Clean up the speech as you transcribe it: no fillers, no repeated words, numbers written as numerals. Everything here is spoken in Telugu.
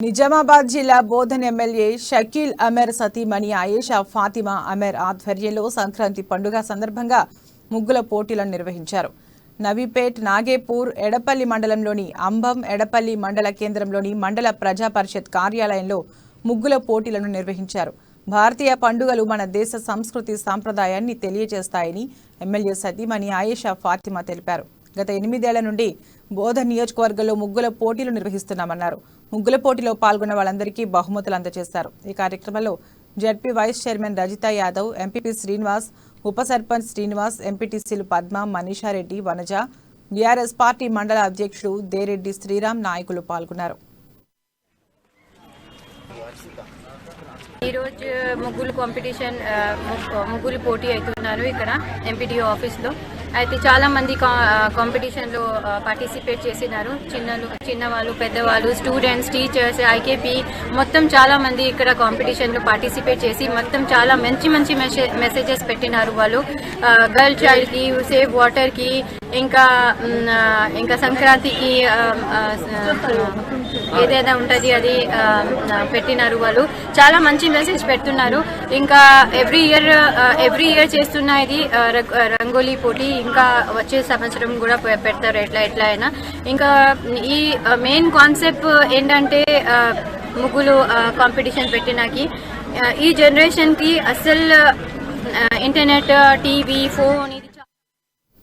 నిజామాబాద్ జిల్లా బోధన్ ఎమ్మెల్యే షకీల్ అమర్ సతీమణి ఆయేషా ఫాతిమా అమర్ ఆధ్వర్యంలో సంక్రాంతి పండుగ సందర్భంగా ముగ్గుల పోటీలను నిర్వహించారు. నవీపేట్, నాగేపూర్, ఎడపల్లి మండలంలోని అంబం, ఎడపల్లి మండల కేంద్రంలోని మండల ప్రజా పరిషత్ కార్యాలయంలో ముగ్గుల పోటీలను నిర్వహించారు. భారతీయ పండుగలు మన దేశ సంస్కృతి సాంప్రదాయాన్ని తెలియజేస్తాయని ఎమ్మెల్యే సతీమణి ఆయేషా ఫాతిమా తెలిపారు. గత 8 ఏళ్ల నుండి బోధన్ నియోజకవర్గంలో ముగ్గుల పోటీలు నిర్వహిస్తున్నామన్నారు. ముగ్గుల పోటీలో పాల్గొన్న వాళ్ళందరికీ బహుమతులు అందజేశారు. ఈ కార్యక్రమంలో ZP vice chairman Rajitha Yadav, MPP Srinivas, ఉప సర్పంచ్ శ్రీనివాస్, ఎంపీటీసీలు పద్మ, మనీషారెడ్డి, వనజ, బీఆర్ఎస్ పార్టీ మండల అధ్యక్షుడు దేరెడ్డి శ్రీరామ్ నాయకులు పాల్గొన్నారు. ఈరోజు ముగ్గులు కాంపిటీషన్ ముగ్గులు పోటీ అవుతున్నారు ఇక్కడ ఎంపీడీఓ ఆఫీస్లో. అయితే చాలా మంది కాంపిటీషన్లో పార్టిసిపేట్ చేసినారు. చిన్నవాళ్ళు, పెద్దవాళ్ళు, స్టూడెంట్స్, టీచర్స్, ఐకేపీ మొత్తం చాలా మంది ఇక్కడ కాంపిటీషన్లో పార్టిసిపేట్ చేసి మొత్తం చాలా మంచి మెసేజెస్ పెట్టినారు. వాళ్ళు గర్ల్ చైల్డ్కి, సేవ్ వాటర్కి, ఇంకా సంక్రాంతికి ఏదైనా ఉంటుంది అది పెట్టినారు. వాళ్ళు చాలా మంచి మెసేజ్ పెడుతున్నారు. ఇంకా ఎవ్రీ ఇయర్ చేస్తున్న ఇది రంగోలీ పోటీ. ఇంకా వచ్చే సంవత్సరం కూడా పెడతారు ఎట్లా అయినా. ఇంకా ఈ మెయిన్ కాన్సెప్ట్ ఏంటంటే ముగ్గులు కాంపిటీషన్ పెట్టినాకి ఈ జనరేషన్కి అసలు ఇంటర్నెట్, టీవీ, ఫోన్